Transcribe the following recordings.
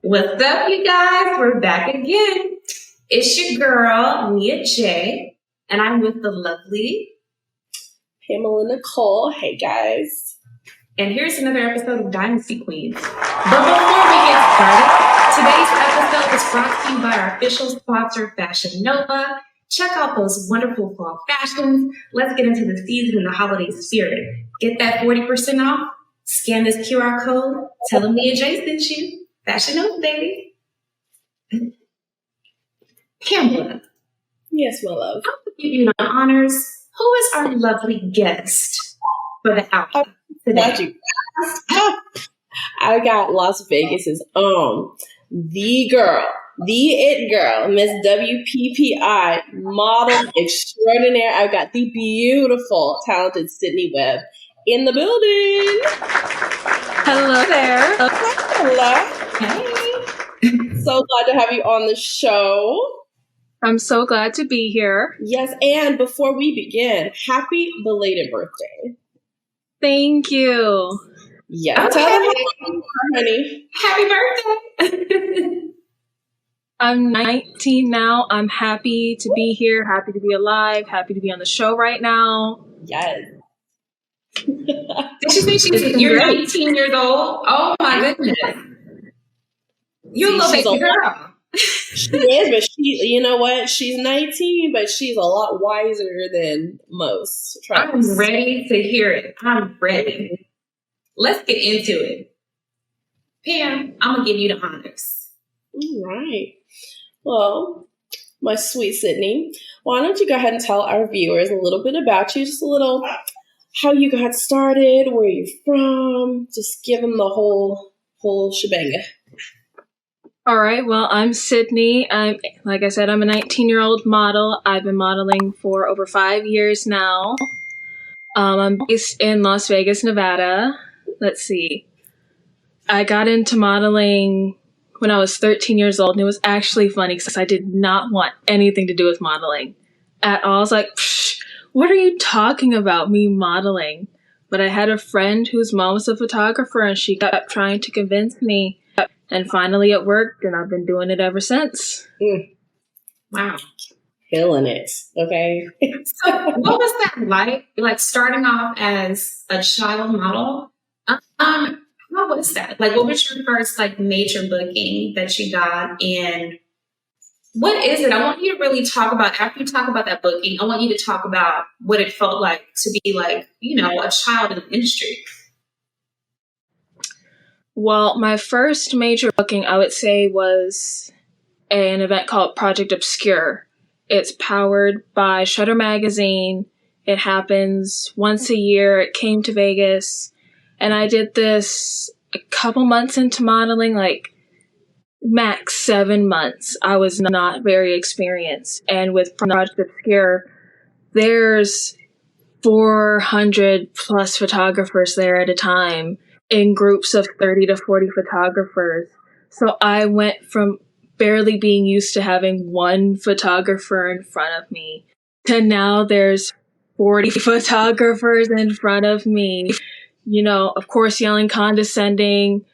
What's up, you guys? We're back again. It's your girl, Mia J, and I'm with the lovely Pamela Nicole. Hey, guys. And here's another episode of Dynasty Queens. But before we get started, today's episode is brought to you by our official sponsor, Fashion Nova. Check out those wonderful fall fashions. Let's get into the season and the holiday spirit. Get that 40% off. Scan this QR code. Tell them Mia J sent you. Fashion Nova, baby. Pamela. Yes, my love. I'm going to give you the honors. Who is our lovely guest for the outfit today? I got Las Vegas's the girl, the it girl, Miss WPPI, model extraordinaire. I've got the beautiful, talented Sydney Webb in the building. Hello there. Hello. Hey. So glad to have you on the show. I'm so glad to be here. Yes, and before we begin, happy belated birthday. Thank you. Yeah, Okay. tell them how you are, honey. Happy birthday. I'm 19 now. I'm happy to be here, happy to be alive, happy to be on the show right now. Yes. Did you say you're 19 years old? Oh my goodness. You're a little baby girl. She is, but you know what? She's 19, but she's a lot wiser than most. I'm ready to hear it. I'm ready. Let's get into it. Pam, I'm going to give you the honors. All right. Well, my sweet Sydney, why don't you go ahead and tell our viewers a little bit about you, just a little how you got started, where you're from, just give them the whole shebang. All right. Well, I'm Sydney. Like I said, I'm a 19-year-old model. I've been modeling for over 5 years now. I'm based in Las Vegas, Nevada. Let's see. I got into modeling when I was 13 years old, and it was actually funny because I did not want anything to do with modeling at all. I was like, what are you talking about, me modeling? But I had a friend whose mom was a photographer, and she kept trying to convince me. And finally it worked, and I've been doing it ever since. Wow. Killing it. Okay. So what was that like starting off as a child model? What was that? Like, what was your first major booking that you got? And what is it? I want you to really talk about, after you talk about that booking, I want you to talk about what it felt like to be a child in the industry. Well, my first major booking, I would say, was an event called Project Obscure. It's powered by Shutter Magazine. It happens once a year. It came to Vegas. And I did this a couple months into modeling, max 7 months. I was not very experienced. And with Project Obscure, there's 400 plus photographers there at a time, in groups of 30 to 40 photographers. So I went from barely being used to having one photographer in front of me to now there's 40 photographers in front of me. Of course, yelling condescending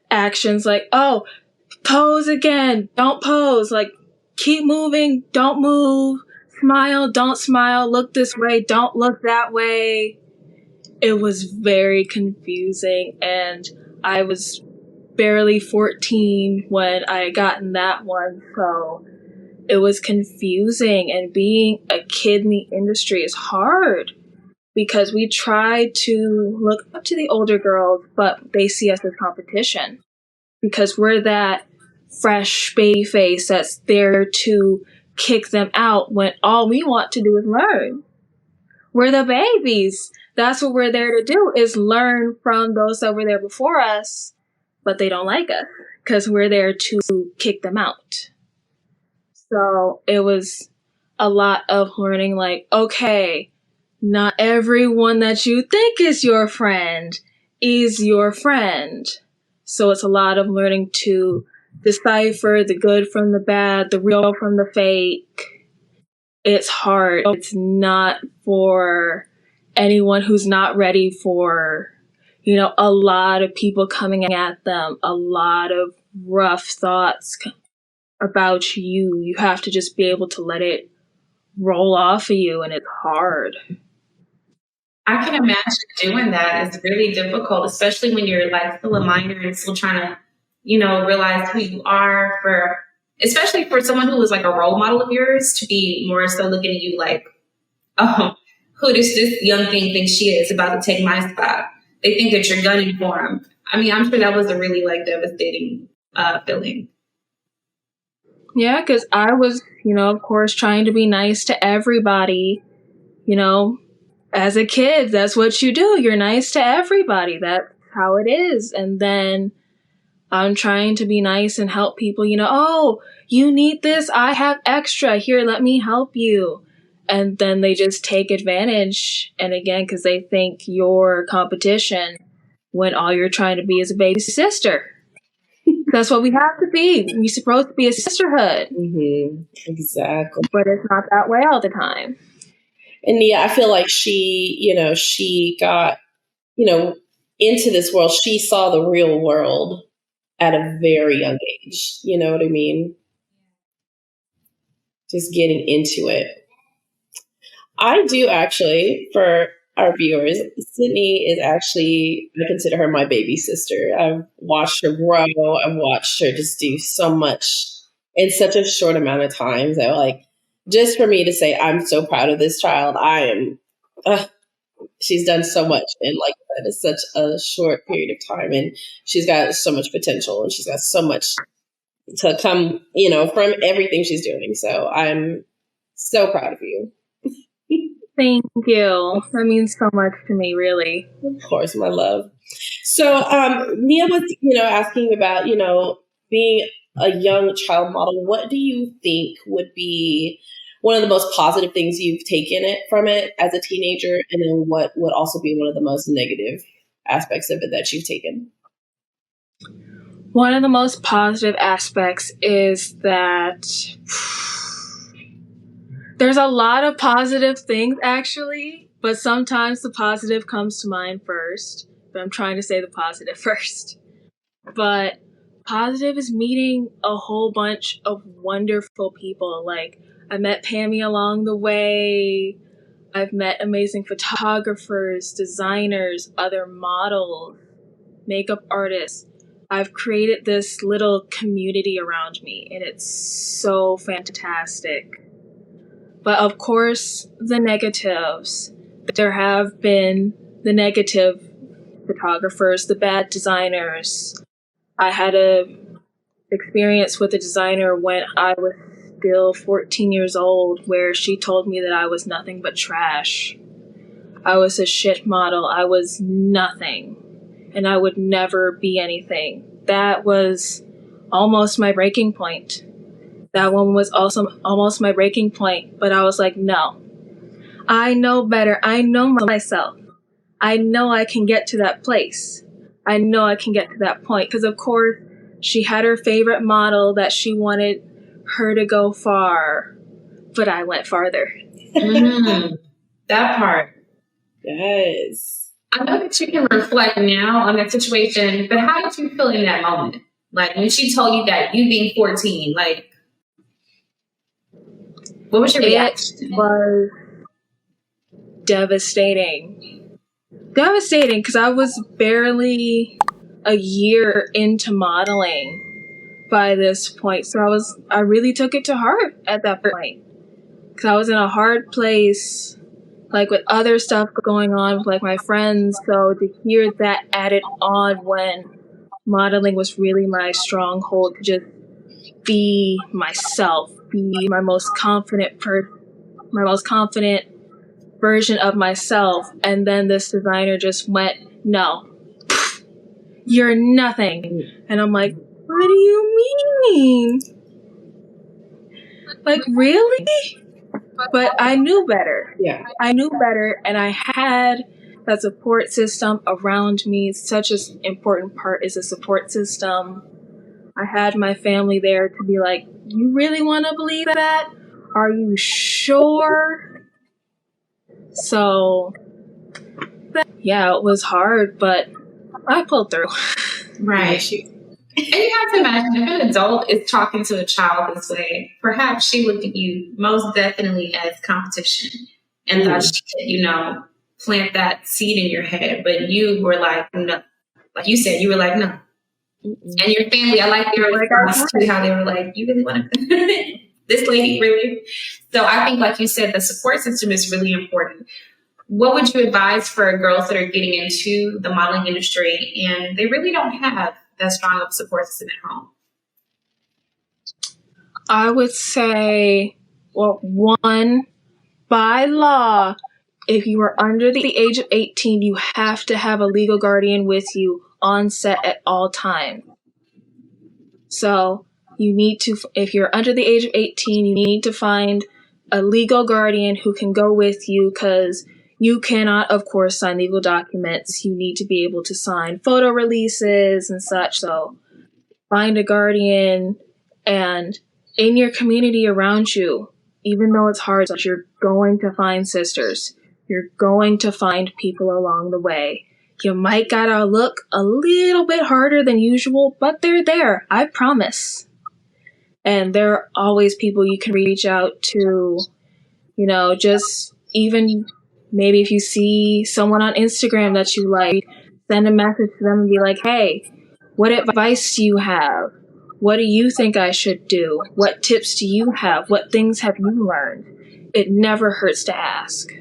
actions like, oh, pose again, don't pose, keep moving, don't move, smile, don't smile, look this way, don't look that way. It was very confusing, and I was barely 14 when I got in that one, so it was confusing, and being a kid in the industry is hard because we try to look up to the older girls, but they see us as competition because we're that fresh baby face that's there to kick them out when all we want to do is learn. We're the babies. That's what we're there to do, is learn from those that were there before us, but they don't like us because we're there to kick them out. So it was a lot of learning, okay, not everyone that you think is your friend is your friend. So it's a lot of learning to decipher the good from the bad, the real from the fake. It's hard. It's not for anyone who's not ready for, a lot of people coming at them, a lot of rough thoughts about you, you have to just be able to let it roll off of you, and it's hard. I can imagine doing that. It's really difficult, especially when you're like still a minor and still trying to, realize who you are especially for someone who was like a role model of yours to be more so looking at you like, oh, who does this young thing think she is about to take my spot? They think that you're gunning for them. I mean, I'm sure that was a really like devastating feeling. Yeah, because I was, of course, trying to be nice to everybody. As a kid, that's what you do. You're nice to everybody. That's how it is. And then I'm trying to be nice and help people, oh, you need this? I have extra. Here, let me help you. And then they just take advantage. And again, because they think you're competition when all you're trying to be is a baby sister. That's what we have to be. We're supposed to be a sisterhood. Mm-hmm. Exactly. But it's not that way all the time. And I feel like she got, into this world. She saw the real world at a very young age. You know what I mean? Just getting into it. I do actually, for our viewers, Sydney is actually, I consider her my baby sister. I've watched her grow. I've watched her just do so much in such a short amount of time. So like, just for me to say, I'm so proud of this child. I am, she's done so much in like that is such a short period of time. And she's got so much potential and she's got so much to come, from everything she's doing. So I'm so proud of you. Thank you. That means so much to me, really. Of course, my love. So, Nia was, asking about, being a young child model. What do you think would be one of the most positive things you've taken from it as a teenager? And then what would also be one of the most negative aspects of it that you've taken? One of the most positive aspects is that there's a lot of positive things, actually, but sometimes the positive comes to mind first. But I'm trying to say the positive first. But positive is meeting a whole bunch of wonderful people. Like, I met Pamela along the way. I've met amazing photographers, designers, other models, makeup artists. I've created this little community around me, and it's so fantastic. But of course, the negatives. There have been the negative photographers, the bad designers. I had a experience with a designer when I was still 14 years old where she told me that I was nothing but trash. I was a shit model. I was nothing. And I would never be anything. That was almost my breaking point. That one was also almost my breaking point. But I was like, no. I know better. I know myself. I know I can get to that place. I know I can get to that point. Because, of course, she had her favorite model that she wanted her to go far. But I went farther. That part. Yes. I know that you can reflect now on that situation, but how did you feel in that moment? Like when she told you that, you being 14, like, what was your reaction? It was devastating. Devastating because I was barely a year into modeling by this point. So I really took it to heart at that point. Because I was in a hard place, like with other stuff going on with like my friends. So to hear that added on when modeling was really my stronghold, to just be myself, be my most confident version of myself. And then this designer just went, no, you're nothing. And I'm like, what do you mean? Like, really? But I knew better. Yeah. I knew better, and I had that support system around me. Such an important part is a support system. I had my family there to be like, you really want to believe that? Are you sure? So, yeah, it was hard, but I pulled through. Right. And you have to imagine if an adult is talking to a child this way, perhaps she looked at you most definitely as competition and thought she could, plant that seed in your head. But you were like, no. Like you said, you were like, no. And your family, I like their response to how they were like, you really want to, this lady, really? So I think, like you said, the support system is really important. What would you advise for girls that are getting into the modeling industry and they really don't have that strong of a support system at home? I would say, well, one, by law, if you are under the age of 18, you have to have a legal guardian with you on set at all times. So you need to, if you're under the age of 18, you need to find a legal guardian who can go with you, because you cannot, of course, sign legal documents. You need to be able to sign photo releases and such. So find a guardian, and in your community around you, even though it's hard, you're going to find sisters. You're going to find people along the way. You might gotta look a little bit harder than usual, but they're there, I promise. And there are always people you can reach out to, just even maybe if you see someone on Instagram that you like, send a message to them and be like, hey, what advice do you have? What do you think I should do? What tips do you have? What things have you learned? It never hurts to ask.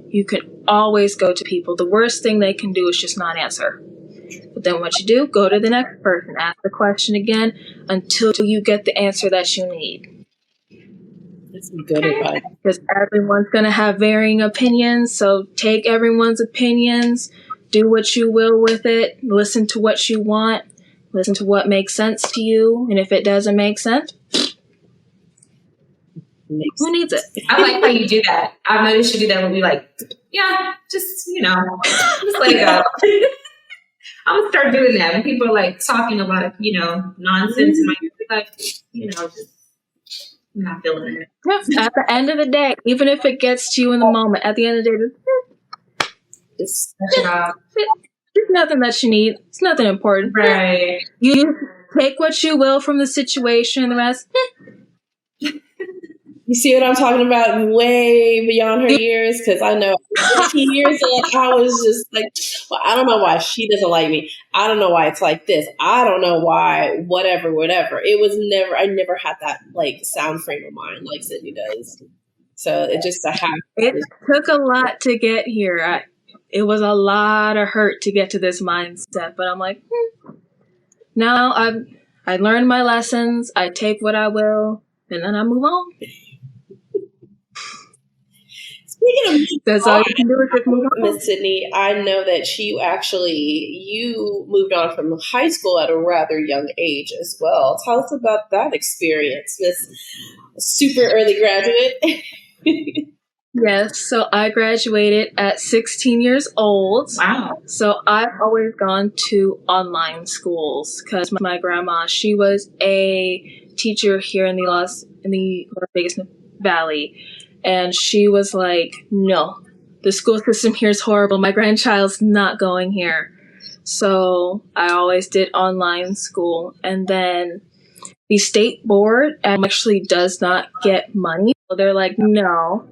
You can always go to people. The worst thing they can do is just not answer. But then what you do, go to the next person, ask the question again until you get the answer that you need. That's some good advice. Because everyone's going to have varying opinions, so take everyone's opinions, do what you will with it, listen to what you want, listen to what makes sense to you, and if it doesn't make sense, who needs it? I like how you do that. I've noticed you do that when we like, yeah, just let it go. I'm gonna start doing that when people are like talking about nonsense, and like, I'm not feeling it. At the end of the day, even if it gets to you in the moment, at the end of the day, it's nothing that you need. It's nothing important. Right. You take what you will from the situation, the rest. You see what I'm talking about? Way beyond her years, because I know 15 years old, I was just like, well, I don't know why she doesn't like me. I don't know why it's like this. I don't know why, whatever. It was I never had that like sound frame of mind like Sydney does. So it just happened. It took a lot to get here. It was a lot of hurt to get to this mindset, but I'm like, now I learned my lessons. I take what I will, and then I move on. That's all you can do is just move on. Miss Sydney, I know that you moved on from high school at a rather young age as well. Tell us about that experience, Miss Super Early Graduate. Yes, so I graduated at 16 years old. Wow. So I've always gone to online schools because my grandma, she was a teacher here in the Las Vegas Valley. And she was like, no, the school system here is horrible. My grandchild's not going here. So I always did online school. And then the state board actually does not get money. So they're like, no,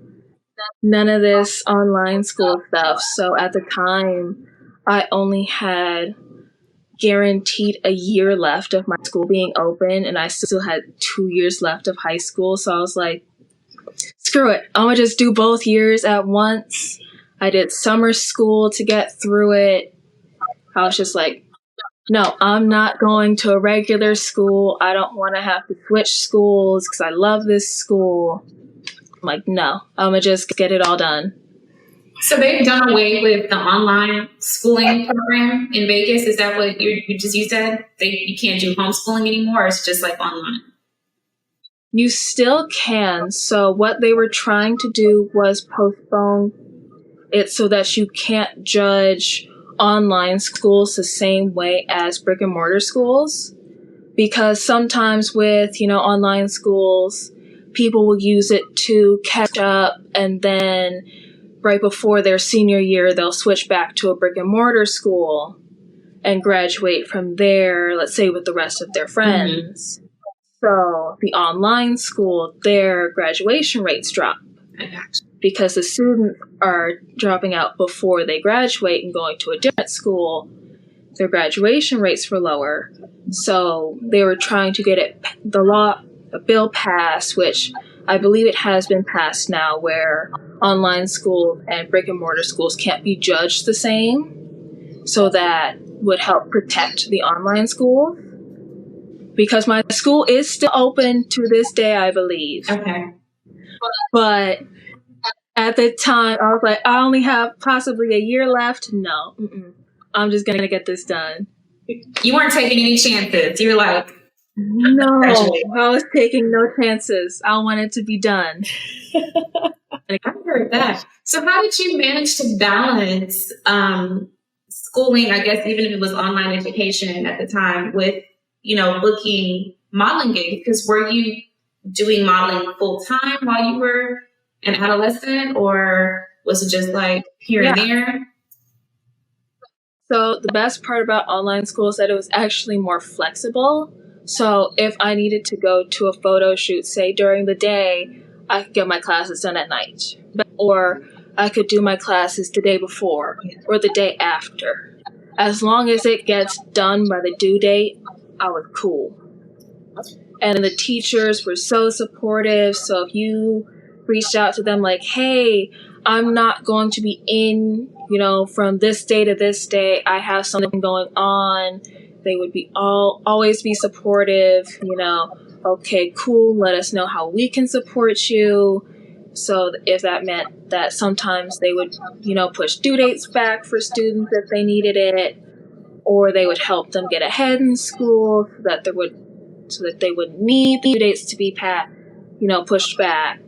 none of this online school stuff. So at the time, I only had guaranteed a year left of my school being open. And I still had 2 years left of high school. So I was like, screw it. I'm going to just do both years at once. I did summer school to get through it. I was just like, no, I'm not going to a regular school. I don't want to have to switch schools because I love this school. I'm like, no, I'm going to just get it all done. So they've done away with the online schooling program in Vegas. Is that what you said? You can't do homeschooling anymore, or it's just like online? You still can. So what they were trying to do was postpone it so that you can't judge online schools the same way as brick and mortar schools. Because sometimes with, online schools, people will use it to catch up, and then right before their senior year, they'll switch back to a brick and mortar school. and graduate from there, let's say with the rest of their friends. So the online school, their graduation rates drop because the students are dropping out before they graduate and going to a different school. Their graduation rates were lower. So they were trying to get a bill passed, which I believe it has been passed now, where online schools and brick and mortar schools can't be judged the same. So that would help protect the online school. Because my school is still open to this day, I believe. Okay. But at the time, I was like, I only have possibly a year left. No, I'm just going to get this done. You weren't taking any chances. You're like, no, I was taking no chances. I wanted to be done. I heard that. So how did you manage to balance schooling, I guess, even if it was online education at the time, with, booking modeling gigs? Because were you doing modeling full time while you were an adolescent, or was it just like here and there? So the best part about online school is that it was actually more flexible. So if I needed to go to a photo shoot, say during the day, I could get my classes done at night. Or I could do my classes the day before or the day after. As long as it gets done by the due date, I was cool. And the teachers were so supportive. So if you reached out to them like, hey, I'm not going to be in, from this day to this day, I have something going on. They would be always be supportive, okay, cool, let us know how we can support you. So if that meant that sometimes they would, push due dates back for students if they needed it, or they would help them get ahead in school so that they wouldn't need due dates to be pushed back.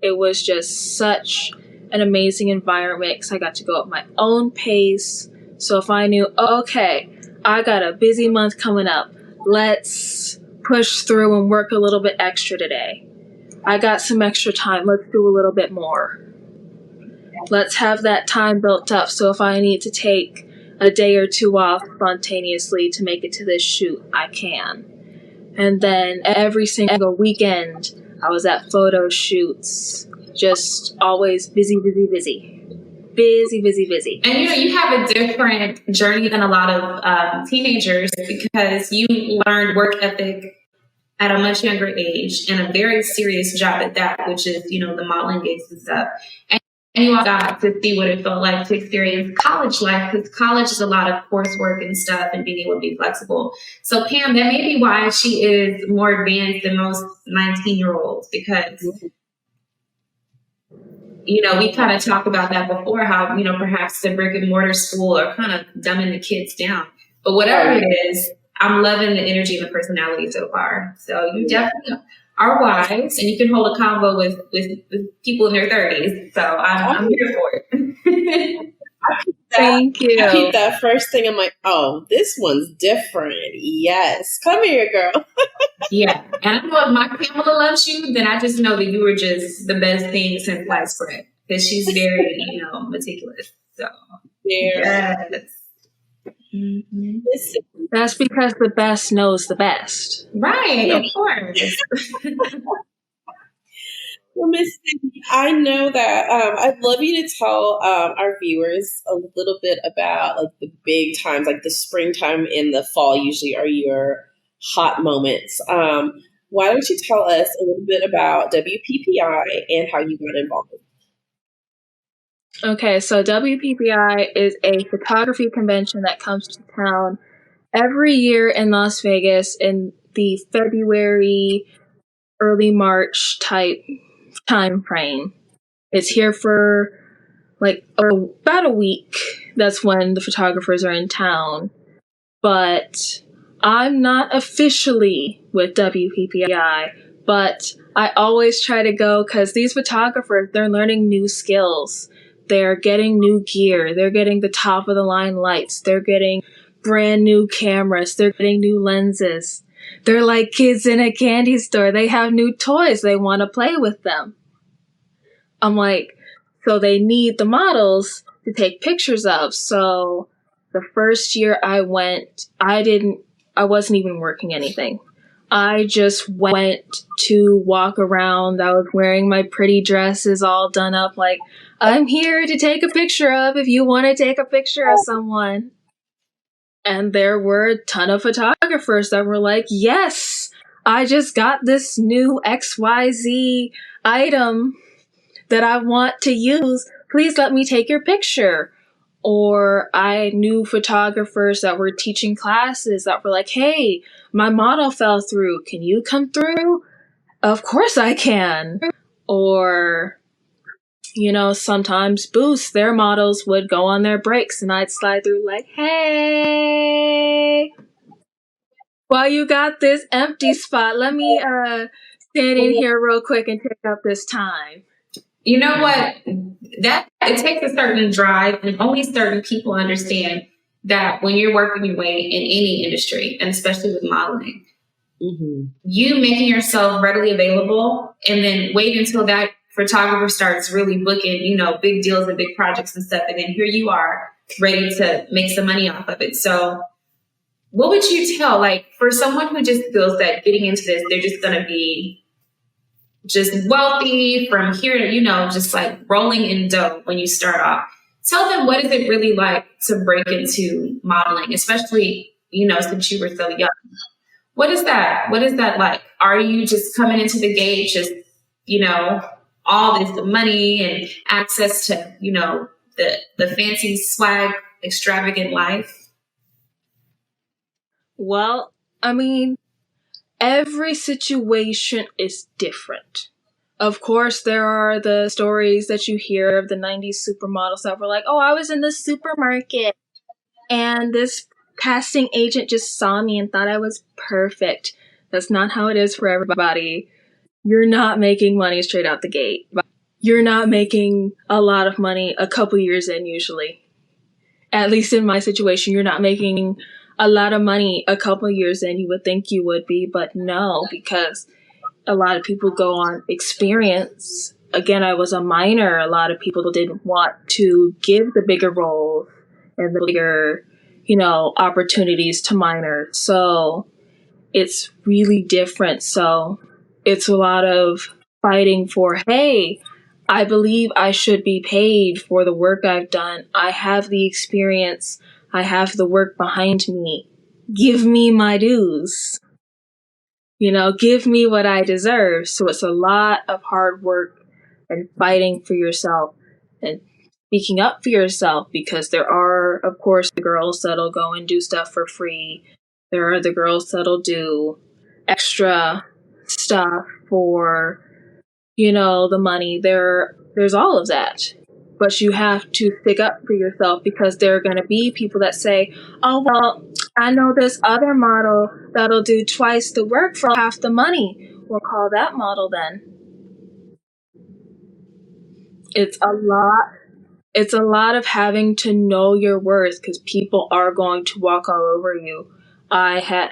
It was just such an amazing environment because I got to go at my own pace. So if I knew, okay, I got a busy month coming up, let's push through and work a little bit extra today. I got some extra time, let's do a little bit more. Let's have that time built up so if I need to take a day or two off spontaneously to make it to this shoot, I can. And then every single weekend, I was at photo shoots, just always busy. Busy. And you have a different journey than a lot of teenagers because you learned work ethic at a much younger age and a very serious job at that, which is, the modeling gigs and stuff. And you all got to see what it felt like to experience college life, because college is a lot of coursework and stuff and being able to be flexible. So Pam, that may be why she is more advanced than most 19-year-olds, because we kind of talked about that before, how, perhaps the brick and mortar school are kind of dumbing the kids down. But whatever it is, I'm loving the energy and the personality so far. So you definitely are wise, and you can hold a convo with people in their 30s. So I'm here for it. Thank you. I peeped that first thing. I'm like, oh, this one's different. Yes. Come here, girl. Yeah. And I know if my Pamela loves you, then I just know that you were just the best thing since sliced bread. Because she's very, meticulous. So, yes. Mm-hmm. That's because the best knows the best. Right, of course. Well, Miss Sydney, I know that I'd love you to tell our viewers a little bit about like the big times, like the springtime and the fall usually are your hot moments. Why don't you tell us a little bit about WPPI and how you got involved? Okay, so WPPI is a photography convention that comes to town every year in Las Vegas in the February, early March type time frame. It's here for about a week. That's when the photographers are in town. But I'm not officially with WPPI, but I always try to go because these photographers, they're learning new skills. They're getting new gear. They're getting the top of the line lights. They're getting brand new cameras. They're getting new lenses. They're like kids in a candy store. They have new toys. They want to play with them. I'm like, so they need the models to take pictures of. So The first year I went, I wasn't even working anything. I just went to walk around. I was wearing my pretty dresses all done up like, I'm here to take a picture of if you want to take a picture of someone. And there were a ton of photographers that were like, yes, I just got this new XYZ item that I want to use. Please let me take your picture. Or I knew photographers that were teaching classes that were like, hey, my model fell through. Can you come through? Of course I can. Or, sometimes Boost, their models would go on their breaks and I'd slide through like, hey, while you got this empty spot, let me stand in here real quick and take up this time. You know what? That it takes a certain drive, and only certain people understand that when you're working your way in any industry, and especially with modeling, you making yourself readily available, and then wait until that photographer starts really booking, big deals and big projects and stuff, and then here you are ready to make some money off of it. So, what would you tell, like, for someone who just feels that getting into this, they're just going to be just wealthy from here to, just like rolling in dough when you start off. Tell them, what is it really like to break into modeling, especially, since you were so young? What is that? What is that like? Are you just coming into the gate, just, all this money and access to, the fancy swag, extravagant life? Well, I mean, every situation is different. Of course, there are the stories that you hear of the 90s supermodels that were like, oh, I was in the supermarket and this casting agent just saw me and thought I was perfect. That's not how it is for everybody. You're not making money straight out the gate. You're not making a lot of money a couple years in, usually. At least in my situation, you're not making a lot of money a couple years in. You would think you would be, but no, because a lot of people go on experience. Again, I was a minor. A lot of people didn't want to give the bigger roles and the bigger, opportunities to minors. So it's really different. So it's a lot of fighting for, hey, I believe I should be paid for the work I've done. I have the experience. I have the work behind me. Give me my dues. Give me what I deserve. So it's a lot of hard work and fighting for yourself and speaking up for yourself, because there are, of course, the girls that'll go and do stuff for free. There are the girls that'll do extra stuff for, the money. There's all of that. But you have to stick up for yourself, because there are going to be people that say, oh, well, I know this other model that'll do twice the work for half the money. We'll call that model then. It's a lot of having to know your worth, because people are going to walk all over you. I had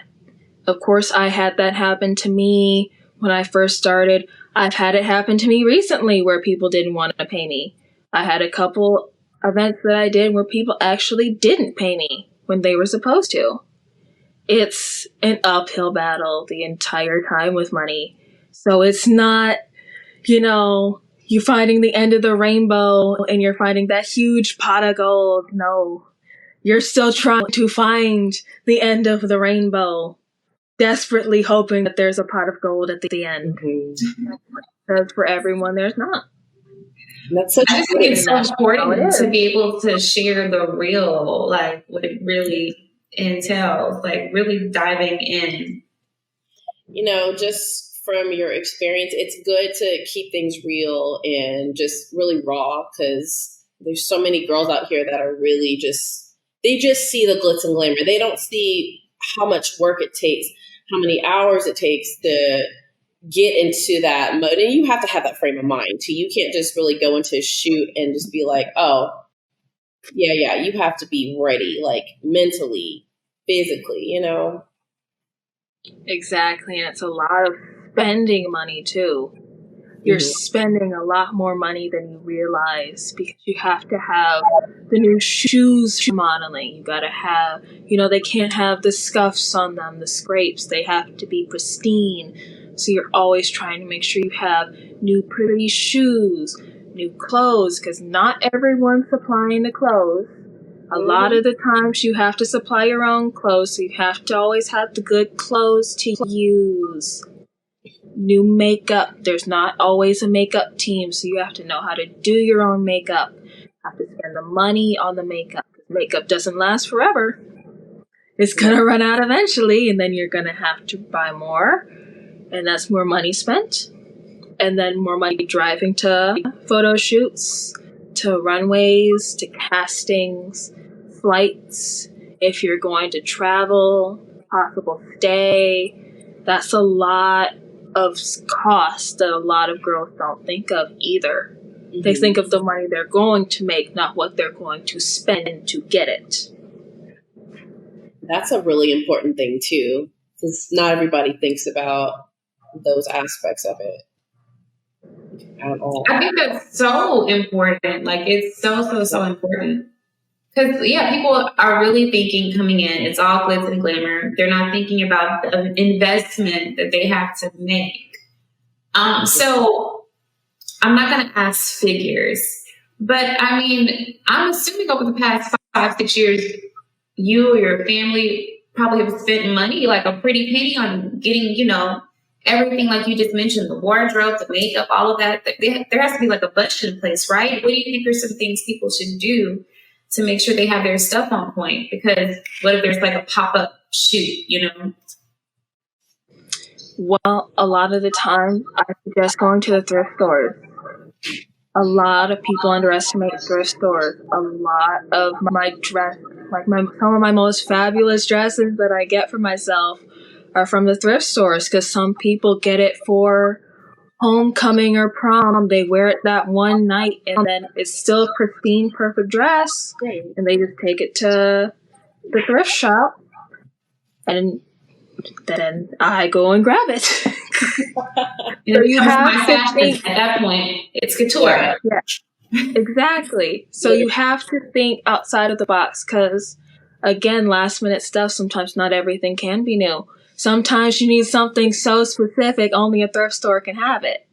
that happen to me when I first started. I've had it happen to me recently where people didn't want to pay me. I had a couple events that I did where people actually didn't pay me when they were supposed to. It's an uphill battle the entire time with money. So it's not, you finding the end of the rainbow and you're finding that huge pot of gold. No, you're still trying to find the end of the rainbow, desperately hoping that there's a pot of gold at the end. Because for everyone, there's not. That's such I just think it's so important to be able to share the real, like what it really entails, like really diving in. Just from your experience, it's good to keep things real and just really raw, because there's so many girls out here that are really they just see the glitz and glamour. They don't see how much work it takes, how many hours it takes to get into that mode. And you have to have that frame of mind too. You can't just really go into a shoot and just be like, oh, yeah. You have to be ready, like mentally, physically, Exactly. And it's a lot of spending money too. you're spending a lot more money than you realize because you have to have the new shoes for modeling. You gotta have, they can't have the scuffs on them, the scrapes. They have to be pristine. So you're always trying to make sure you have new pretty shoes, new clothes, because not everyone's supplying the clothes. A lot of the times you have to supply your own clothes, so you have to always have the good clothes to use. New makeup. There's not always a makeup team, so you have to know how to do your own makeup. You have to spend the money on the makeup. Makeup doesn't last forever. It's going to run out eventually, and then you're going to have to buy more, and that's more money spent. And then more money driving to photo shoots, to runways, to castings, flights, if you're going to travel, possible stay. That's a lot of cost that a lot of girls don't think of either. They think of the money they're going to make, not what they're going to spend to get it. That's a really important thing too, because not everybody thinks about those aspects of it at all. I think that's so important. Like, it's so important. Because, people are really thinking coming in, it's all glitz and glamour. They're not thinking about the investment that they have to make. So I'm not going to ask figures, but I mean, I'm assuming over the past 5-6 years, you or your family probably have spent money, like a pretty penny, on getting, everything like you just mentioned, the wardrobe, the makeup, all of that. There has to be like a budget in place, right? What do you think are some things people should do to make sure they have their stuff on point? Because what if there's like a pop-up shoot, Well, a lot of the time, I suggest going to the thrift stores. A lot of people underestimate thrift stores. A lot of my dress, some of my most fabulous dresses that I get for myself are from the thrift stores, because some people get it for homecoming or prom. They wear it that one night, and then it's still a pristine, perfect dress, and they just take it to the thrift shop, and then I go and grab it. So you have to think at that point, it's couture. Yeah, exactly. So you have to think outside of the box, because again, last minute stuff, sometimes not everything can be new. Sometimes you need something so specific, only a thrift store can have it.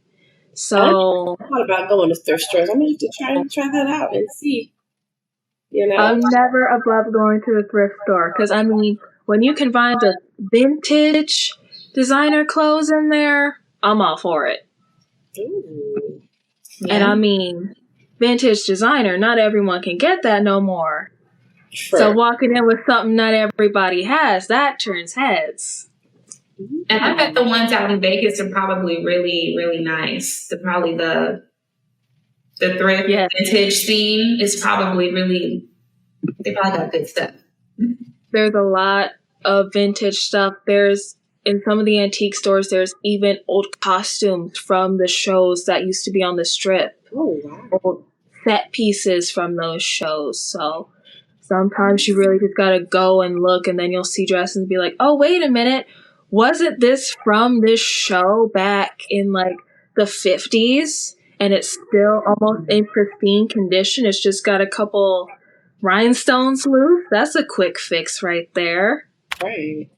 So I thought about going to thrift stores. I'm going to have to try that out and see. I'm never above going to the thrift store, because I mean, when you can find the vintage designer clothes in there, I'm all for it. Ooh. And I mean, vintage designer, not everyone can get that no more. True. So walking in with something not everybody has, that turns heads. And I bet the ones out in Vegas are probably really, really nice. The thrift vintage scene is probably they probably got good stuff. There's a lot of vintage stuff. In some of the antique stores, there's even old costumes from the shows that used to be on the strip. Oh, wow. Old set pieces from those shows. So sometimes you really just gotta go and look, and then you'll see dresses and be like, oh, wait a minute. Wasn't this from this show back in like the 50s? And it's still almost in pristine condition. It's just got a couple rhinestones loose. That's a quick fix right there. Right.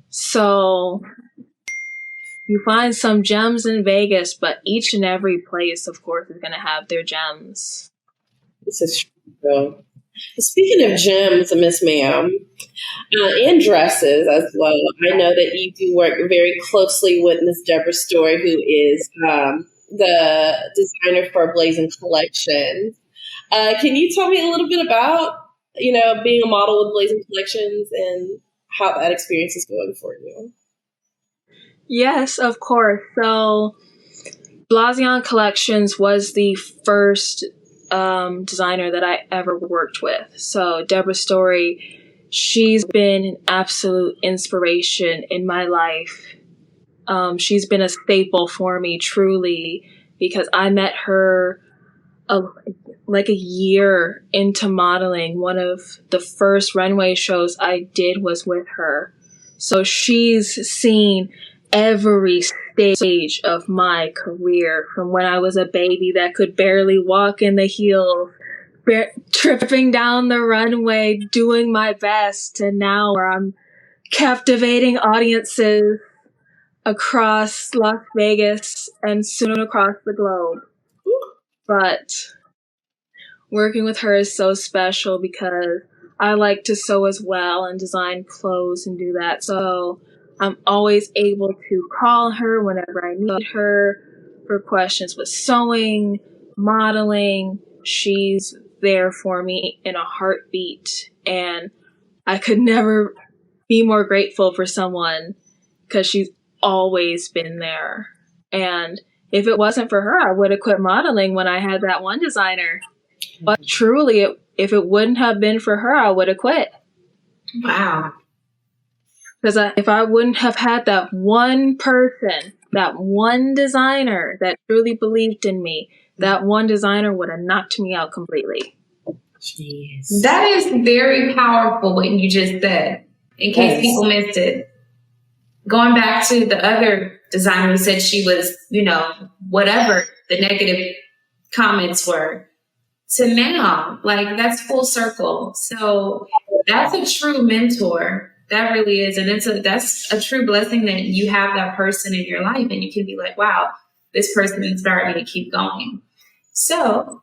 So you find some gems in Vegas, but each and every place, of course, is going to have their gems. This is true. Speaking of gems, Miss Ma'am, and dresses as well, I know that you do work very closely with Miss Deborah Story, who is the designer for Blazing Collections. Can you tell me a little bit about, being a model with Blazing Collections and how that experience is going for you? Yes, of course. So Blazing Collections was the first designer that I ever worked with. So Deborah Story, she's been an absolute inspiration in my life. She's been a staple for me, truly, because I met her like a year into modeling. One of the first runway shows I did was with her. So she's seen every stage of my career, from when I was a baby that could barely walk in the heels, tripping down the runway, doing my best, to now where I'm captivating audiences across Las Vegas and soon across the globe. But working with her is so special because I like to sew as well and design clothes and do that. So I'm always able to call her whenever I need her for questions with sewing, modeling. She's there for me in a heartbeat. And I could never be more grateful for someone because she's always been there. And if it wasn't for her, I would have quit modeling when I had that one designer. But truly, if it wouldn't have been for her, I would have quit. Wow. Because if I wouldn't have had that one person, that one designer that truly believed in me, that one designer would have knocked me out completely. Jeez. That is very powerful what you just said, in case people missed it. Going back to the other designer who said she was, whatever the negative comments were, to now, like, that's full circle. So that's a true mentor. That really is. And that's a true blessing that you have that person in your life and you can be like, wow, this person inspired me to keep going. So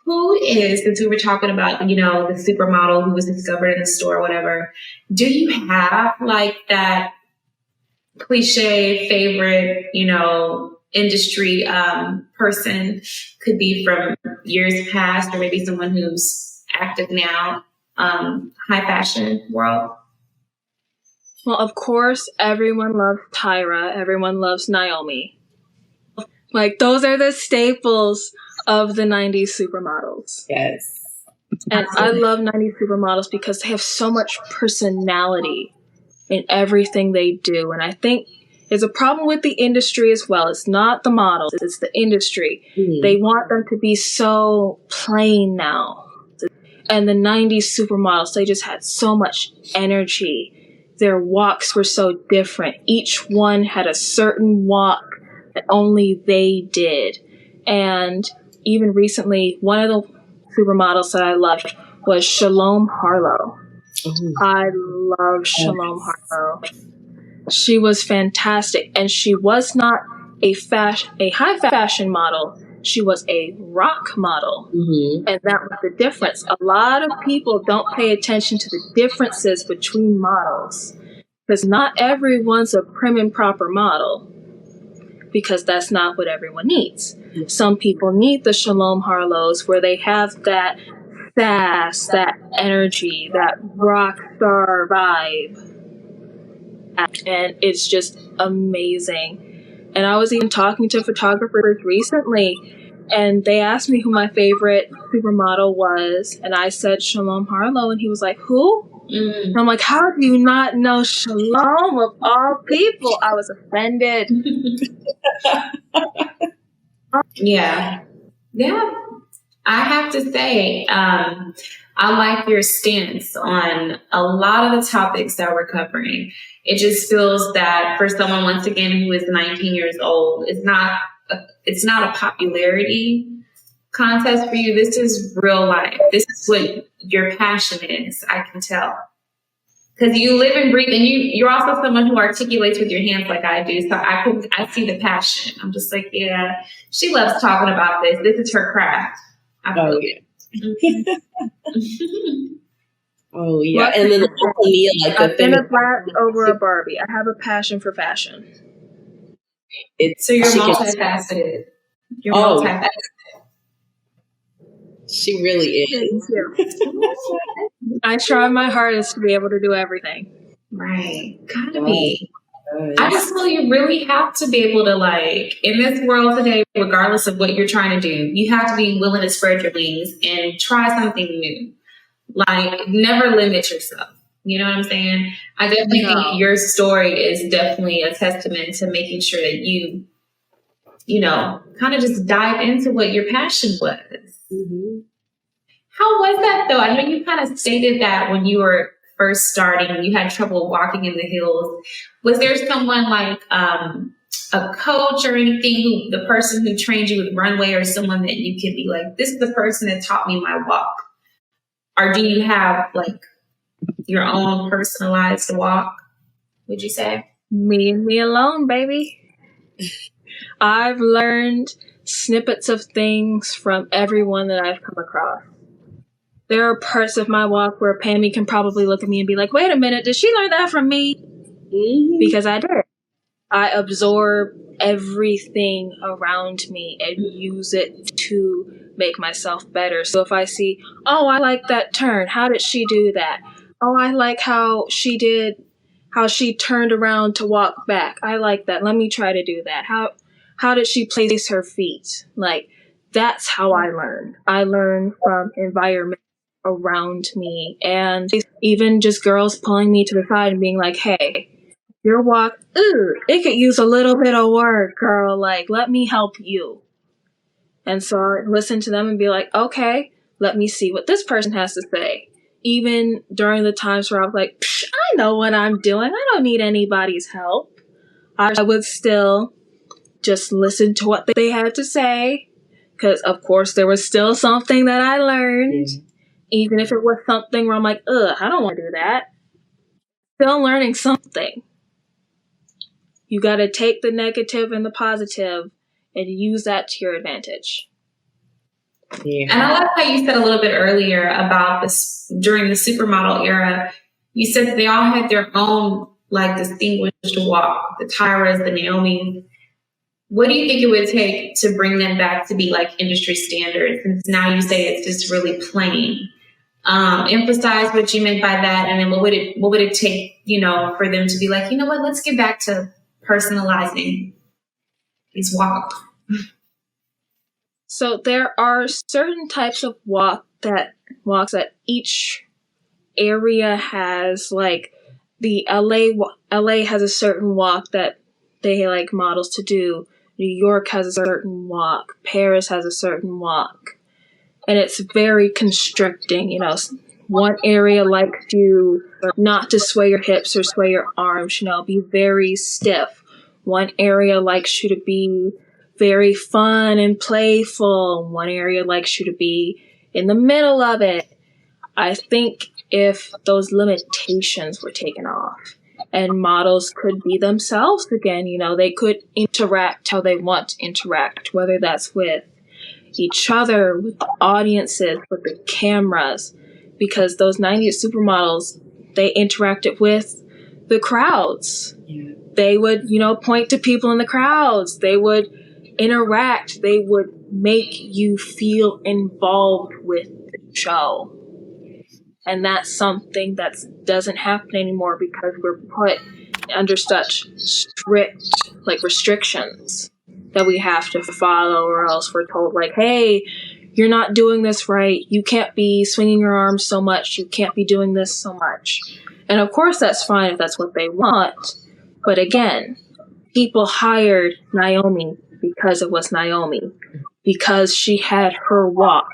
who is, since we were talking about, the supermodel who was discovered in the store or whatever, do you have like that cliche favorite, industry person? Could be from years past or maybe someone who's active now, high fashion world? Well, of course, everyone loves Tyra. Everyone loves Naomi. Like, those are the staples of the 90s supermodels. Yes. And I love 90s supermodels because they have so much personality in everything they do. And I think there's a problem with the industry as well. It's not the models, it's the industry. They want them to be so plain now. And the 90s supermodels, they just had so much energy. Their walks were so different. Each one had a certain walk that only they did. And even recently, one of the supermodels that I loved was Shalom Harlow. I love Shalom Harlow. She was fantastic. And she was not a high fashion model. She was a rock model. And that was the difference. A lot of people don't pay attention to the differences between models. Because not everyone's a prim and proper model. Because that's not what everyone needs. Some people need the Shalom Harlows where they have that sass, that energy, that rock star vibe. And it's just amazing. And I was even talking to photographers recently, and they asked me who my favorite supermodel was, and I said Shalom Harlow, and he was like, who? And I'm like, how do you not know Shalom of all people? I was offended. Yeah. I have to say, I like your stance on a lot of the topics that we're covering. It just feels that for someone, once again, who is 19 years old, it's not a popularity contest for you. This is real life. This is what your passion is. I can tell. Because you live and breathe, and you're also someone who articulates with your hands like I do. So I see the passion. I'm just like, yeah, she loves talking about this. This is her craft. Oh, yeah. Oh, yeah. And then I've been a brat over a Barbie. I have a passion for fashion. So you're multifaceted. You're multifaceted. She really is. Thank you. I try my hardest to be able to do everything. Right. Gotta be. I just feel you really have to be able to, like, in this world today, regardless of what you're trying to do, you have to be willing to spread your wings and try something new. Like, never limit yourself. You know what I'm saying? I definitely think your story is definitely a testament to making sure that you kind of just dive into what your passion was. How was that, though? I know you kind of stated that when you were first starting, you had trouble walking in the hills. Was there someone like a coach or anything, the person who trained you with runway or someone that you could be like, this is the person that taught me my walk? Or do you have like your own personalized walk, would you say? Me and me alone, baby. I've learned snippets of things from everyone that I've come across. There are parts of my walk where Pammy can probably look at me and be like, wait a minute, did she learn that from me? Mm-hmm. Because I did. I absorb everything around me and use it to make myself better. So if I see, oh, I like that turn. How did she do that? Oh, I like how she turned around to walk back. I like that. Let me try to do that. How did she place her feet? Like, that's how I learn. I learn from environment around me, and even just girls pulling me to the side and being like, hey, your walk, it could use a little bit of work, girl. Like, let me help you. And so I listen to them and be like, okay, let me see what this person has to say. Even during the times where I was like, I know what I'm doing. I don't need anybody's help. I would still just listen to what they had to say. Because, of course, there was still something that I learned. Yeah. Even if it was something where I'm like, I don't want to do that. Still learning something. You got to take the negative and the positive and use that to your advantage. Yeah. And I like how you said a little bit earlier about this during the supermodel era. You said that they all had their own like distinguished walk, the Tyras, the Naomi. What do you think it would take to bring them back to be like industry standards? Since now you say it's just really plain. Emphasize what you meant by that, and then what would it take, for them to be like, you know what, let's get back to personalizing these walks. So there are certain types of walks that each area has. Like the LA has a certain walk that they like models to do. New York has a certain walk. Paris has a certain walk. And it's very constricting, One area likes you not to sway your hips or sway your arms, be very stiff. One area likes you to be very fun and playful. One area likes you to be in the middle of it. I think if those limitations were taken off and models could be themselves again, they could interact how they want to interact, whether that's with each other, with the audiences, with the cameras, because those 90s supermodels, they interacted with the crowds. Yeah. They would, point to people in the crowds. They would interact. They would make you feel involved with the show. And that's something that doesn't happen anymore because we're put under such strict, restrictions that we have to follow, or else we're told, hey, you're not doing this right. You can't be swinging your arms so much. You can't be doing this so much. And of course, that's fine if that's what they want. But again, people hired Naomi because it was Naomi, because she had her walk,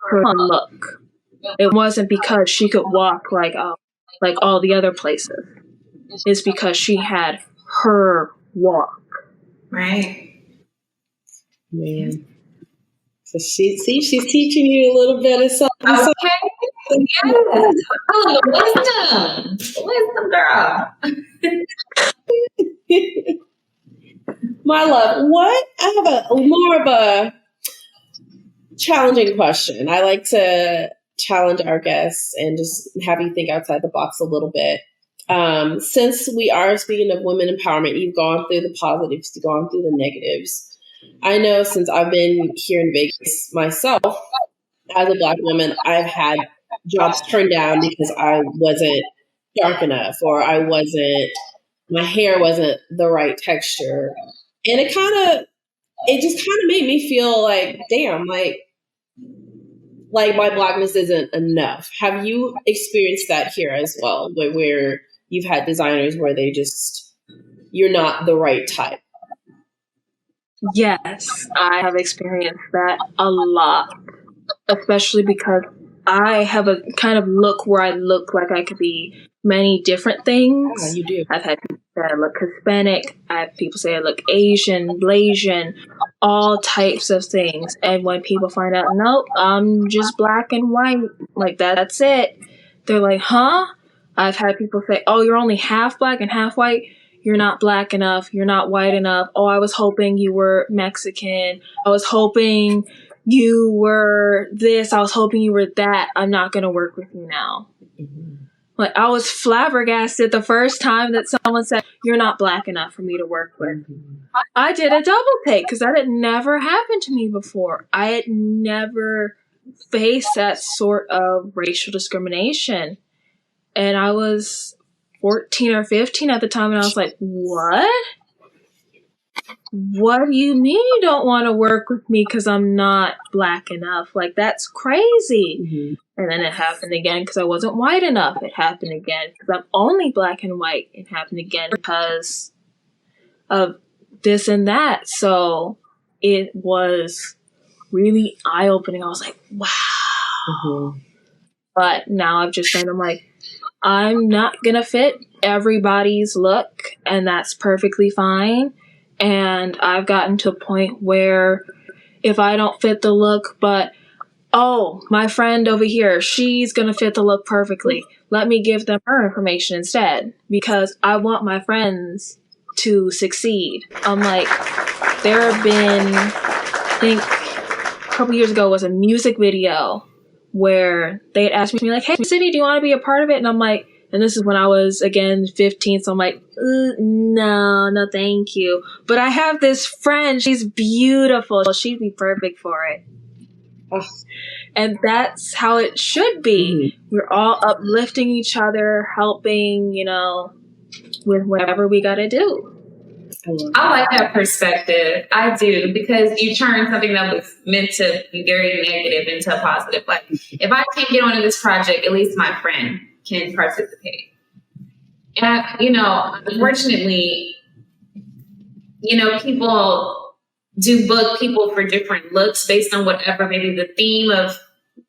her look. It wasn't because she could walk like all the other places. It's because she had her walk. Right. Man. So she's teaching you a little bit of something. Okay. Yes. Oh, wisdom, girl. My love, I have a more of a challenging question. I like to challenge our guests and just have you think outside the box a little bit. Since we are speaking of women empowerment, you've gone through the positives, you've gone through the negatives. I know since I've been here in Vegas myself, as a Black woman, I've had jobs turned down because I wasn't dark enough, or my hair wasn't the right texture. And it just kind of made me feel like, damn, like my Blackness isn't enough. Have you experienced that here as well, where you've had designers where you're not the right type? Yes, I have experienced that a lot, especially because I have a kind of look where I look like I could be many different things. Yeah, you do. I've had people say I look Hispanic. I have people say I look Asian, Blasian, all types of things. And when people find out, nope, I'm just black and white, like that's it. They're like, huh? I've had people say, oh, you're only half black and half white. You're not black enough. You're not white enough. Oh, I was hoping you were Mexican. I was hoping you were this. I was hoping you were that. I'm not going to work with you now. Like, I was flabbergasted the first time that someone said, you're not black enough for me to work with. I did a double take because that had never happened to me before. I had never faced that sort of racial discrimination. And I was 14 or 15 at the time, and I was like, what? What do you mean you don't want to work with me because I'm not black enough? Like, that's crazy. And then it happened again because I wasn't white enough. It happened again because I'm only black and white. It happened again because of this and that. So it was really eye-opening. I was like, wow. But now I've just said, I'm like, I'm not going to fit everybody's look, and that's perfectly fine. And I've gotten to a point where if I don't fit the look, but, oh, my friend over here, she's going to fit the look perfectly. Let me give them her information instead because I want my friends to succeed. I'm like, there have been, I think a couple years ago was a music video where they had asked me, like, hey, Sydney, do you want to be a part of it? And I'm like, and this is when I was, again, 15, so I'm like, no, thank you. But I have this friend, she's beautiful. She'd be perfect for it. And that's how it should be. We're all uplifting each other, helping, with whatever we got to do. I like that perspective. I do, because you turn something that was meant to be very negative into a positive. Like, if I can't get onto this project, at least my friend can participate. And, unfortunately, people do book people for different looks based on whatever maybe the theme of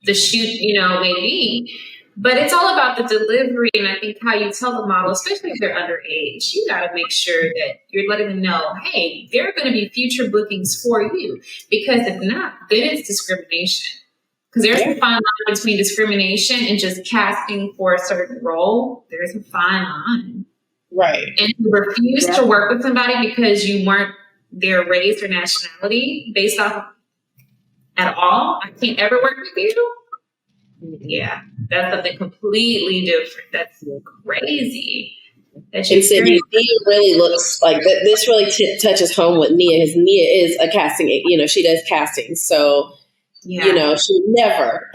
the shoot, may be. But it's all about the delivery, and I think how you tell the model, especially if they're underage, you got to make sure that you're letting them know, hey, there are going to be future bookings for you. Because if not, then it's discrimination. Because there's a fine line between discrimination and just casting for a certain role. There's a fine line. Right. And you refuse to work with somebody because you weren't their race or nationality based off at all. I can't ever work with you. Yeah, that's something completely different. That's crazy. And Sydney, Nia really looks like that. This really touches home with Nia, because Nia is a casting. She does casting, so she would never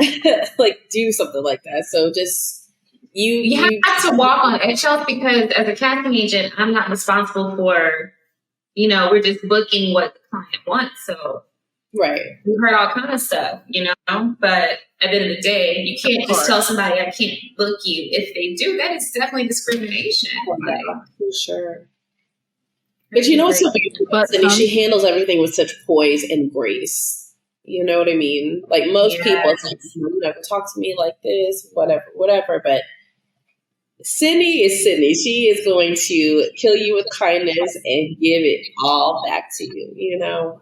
do something like that. So just you have to walk on eggshells, because as a casting agent, I'm not responsible for. We're just booking what the client wants. So. Right. We heard all kind of stuff, but at the end of the day, you can't just tell somebody I can't book you. If they do, that is definitely discrimination. Yeah, for sure. But what's so beautiful about Sydney? She handles everything with such poise and grace. You know what I mean? Like most people, it's like, talk to me like this, whatever. But Sydney is Sydney. She is going to kill you with kindness and give it all back to you,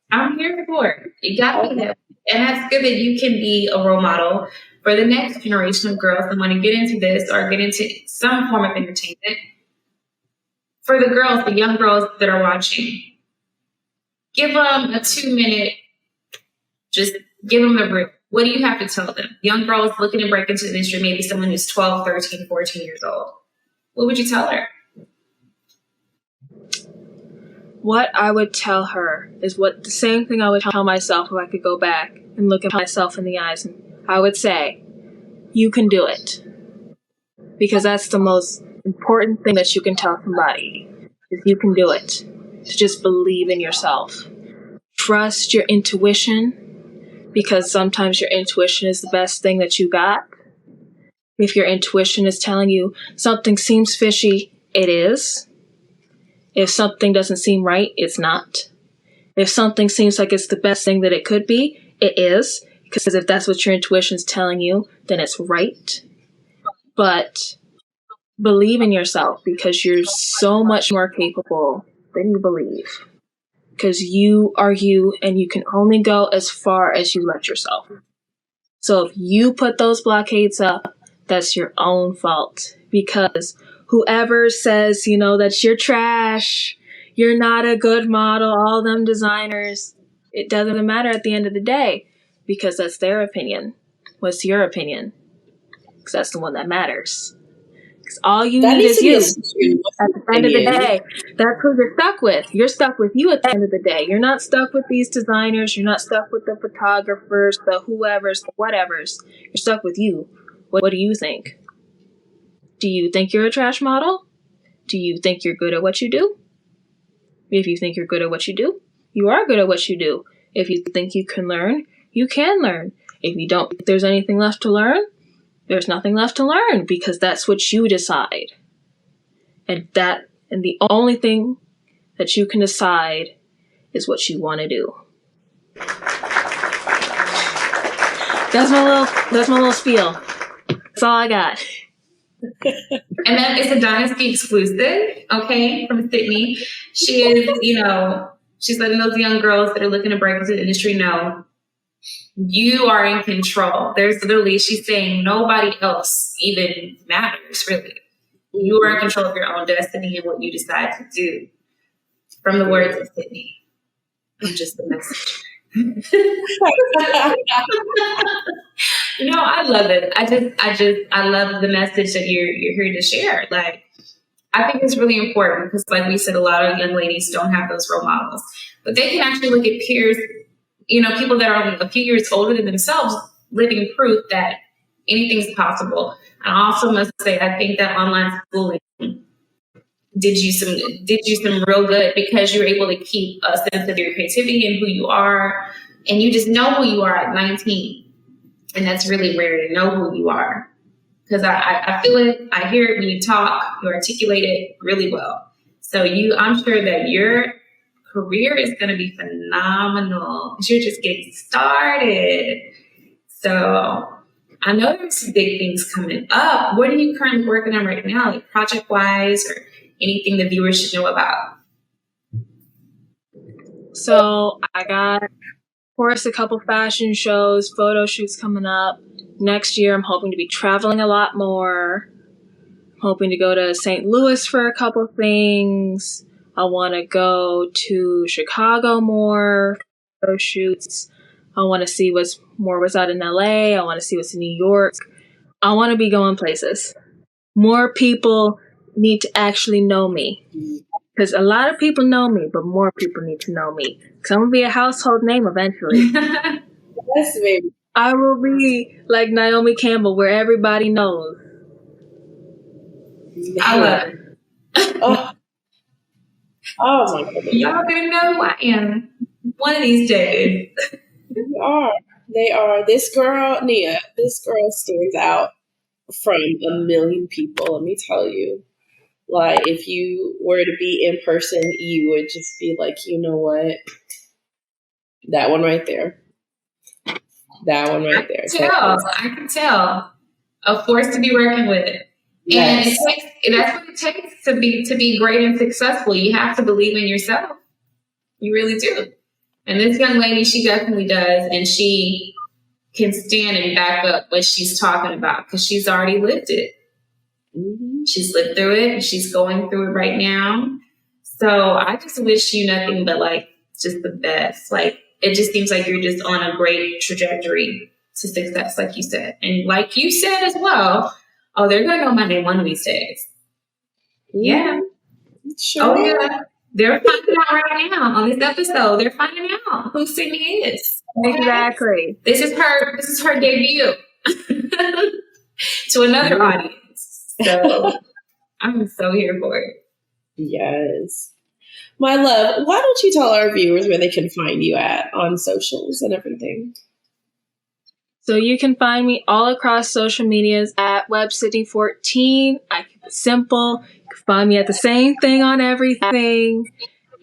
I'm here for it. You got to be that. And that's good that you can be a role model for the next generation of girls that want to get into this or get into some form of entertainment. For the girls, the young girls that are watching, give them a 2-minute, just give them the root. What do you have to tell them? Young girls looking to break into the industry, maybe someone who's 12, 13, 14 years old. What would you tell her? What I would tell her is the same thing I would tell myself if I could go back and look at myself in the eyes. And I would say, you can do it. Because that's the most important thing that you can tell somebody, is you can do it. To just believe in yourself. Trust your intuition, because sometimes your intuition is the best thing that you got. If your intuition is telling you something seems fishy, it is. If something doesn't seem right, it's not. If something seems like it's the best thing that it could be, it is. Because if that's what your intuition's telling you, then it's right. But believe in yourself because you're so much more capable than you believe. Because you are you and you can only go as far as you let yourself. So if you put those blockades up, that's your own fault. Because whoever says, that you're trash, you're not a good model, all them designers, it doesn't matter at the end of the day because that's their opinion. What's your opinion? Because that's the one that matters. Because all you need is you. At the end of the day, that's who you're stuck with. You're stuck with you at the end of the day. You're not stuck with these designers. You're not stuck with the photographers, the whoever's, the whatevers. You're stuck with you. What do you think? Do you think you're a trash model? Do you think you're good at what you do? If you think you're good at what you do, you are good at what you do. If you think you can learn, you can learn. If you don't think there's anything left to learn, there's nothing left to learn because that's what you decide. And the only thing that you can decide is what you want to do. That's my little spiel. That's all I got. And that is a Dynasty exclusive, okay, from Sydney. She is, she's letting those young girls that are looking to break into the industry know you are in control. There's literally, she's saying nobody else even matters, really. You are in control of your own destiny and what you decide to do. From the words of Sydney. I'm just the message. I love it. I love the message that you're here to share. Like, I think it's really important because, like we said, a lot of young ladies don't have those role models, but they can actually look at peers, people that are a few years older than themselves, living proof that anything's possible. I also must say, I think that online schooling did you some real good because you're able to keep a sense of your creativity and who you are, and you just know who you are at 19, and that's really rare to know who you are because I feel it, I hear it when you talk, you articulate it really well. So I'm sure that your career is going to be phenomenal because you're just getting started. So I know there's some big things coming up. What are you currently working on right now, like project-wise or anything the viewers should know about? So I got, of course, a couple fashion shows, photo shoots coming up. Next year, I'm hoping to be traveling a lot more. I'm hoping to go to St. Louis for a couple things. I want to go to Chicago more, photo shoots. I want to see what's out in LA. I want to see what's in New York. I want to be going places. More people need to actually know me. Because a lot of people know me, but more people need to know me. Because I'm going to be a household name eventually. Yes, baby. I will be like Naomi Campbell, where everybody knows. I love it. Oh my goodness. Y'all gonna know who I am one of these days. They are. This girl, Nia, stands out from a million people. Let me tell you. Like, if you were to be in person, you would just be like, you know what? That one right there. That one right there. I can tell. A force to be reckoned with. Yes. And that's what it takes to be great and successful. You have to believe in yourself. You really do. And this young lady, she definitely does. And she can stand and back up what she's talking about because she's already lived it. Mm-hmm. She's lived through it and she's going through it right now. So I just wish you nothing but just the best. It just seems like you're just on a great trajectory to success, like you said. And like you said as well, they're going to know my name one of these days. Yeah. Sure. Oh, yeah. They're finding out right now on this episode. They're finding out who Sydney is. Exactly. This is her debut to another audience. So I'm so here for it. Yes. My love, why don't you tell our viewers where they can find you at on socials and everything? So you can find me all across social medias at WebSydney14. I keep it simple. You can find me at the same thing on everything.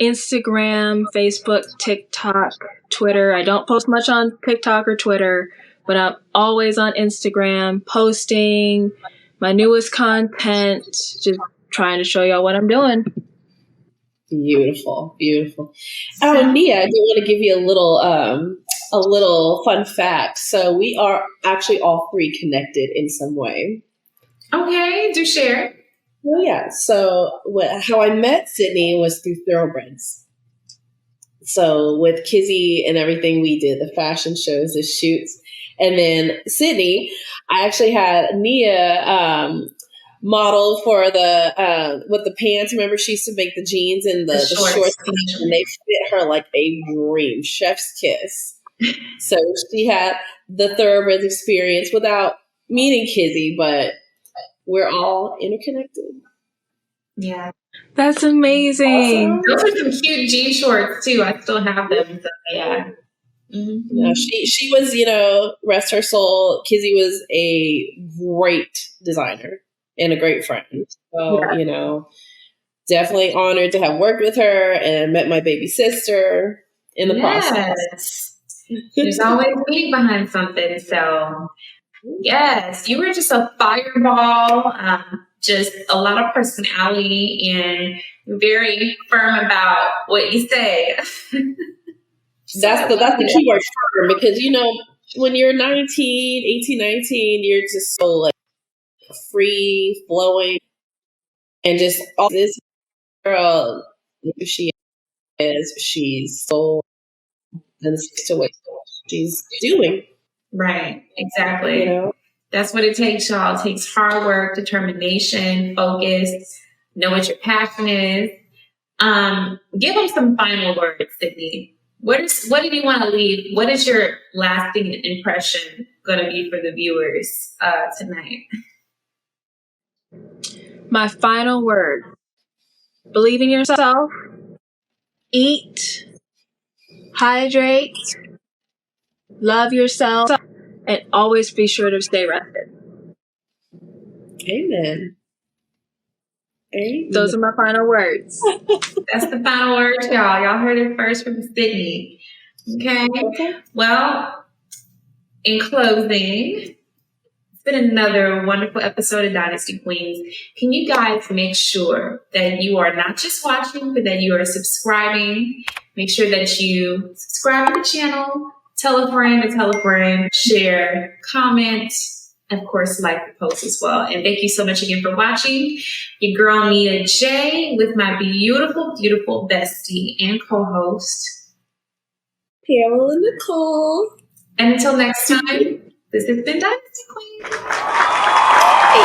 Instagram, Facebook, TikTok, Twitter. I don't post much on TikTok or Twitter, but I'm always on Instagram posting, my newest content, just trying to show y'all what I'm doing. Beautiful, beautiful. Oh, and Nia, I do want to give you a little fun fact. So we are actually all three connected in some way. Okay, do share. Well, yeah. So how I met Sydney was through Thoroughbreds. So with Kizzy and everything we did, the fashion shows, the shoots. And then Sydney, I actually had Nia model for the with the pants. Remember, she used to make the jeans and the shorts, and they fit her like a dream, chef's kiss. So she had the Thoroughbreds experience without meeting Kizzy, but we're all interconnected. Yeah. That's amazing. Awesome. Those are some cute jean shorts too. I still have them. So yeah. Mm-hmm. No, she was, rest her soul. Kizzy was a great designer and a great friend. So, definitely honored to have worked with her and met my baby sister in the process. There's always meaning behind something. So, yes, you were just a fireball, just a lot of personality and very firm about what you say. That's the key word, firm, because, when you're 18, 19, you're just so like free flowing and just all this girl, she is, she's so and to what she's doing. Right, exactly. That's what it takes, y'all. It takes hard work, determination, focus, know what your passion is. Give them some final words, Sydney. What did you want to leave? What is your lasting impression going to be for the viewers tonight? My final word: believe in yourself, eat, hydrate, love yourself, and always be sure to stay rested. Amen. Those are my final words. That's the final word, y'all. Y'all heard it first from Sydney. Okay. Well, in closing, it's been another wonderful episode of Dynasty Queens. Can you guys make sure that you are not just watching, but that you are subscribing? Make sure that you subscribe to the channel, tell a friend, share, comment, and of course, like the post as well. And thank you so much again for watching. Your girl, Nia J, with my beautiful, beautiful bestie and co-host, Pamela Nicole. And until next time, this has been Dynasty Queens. Hey.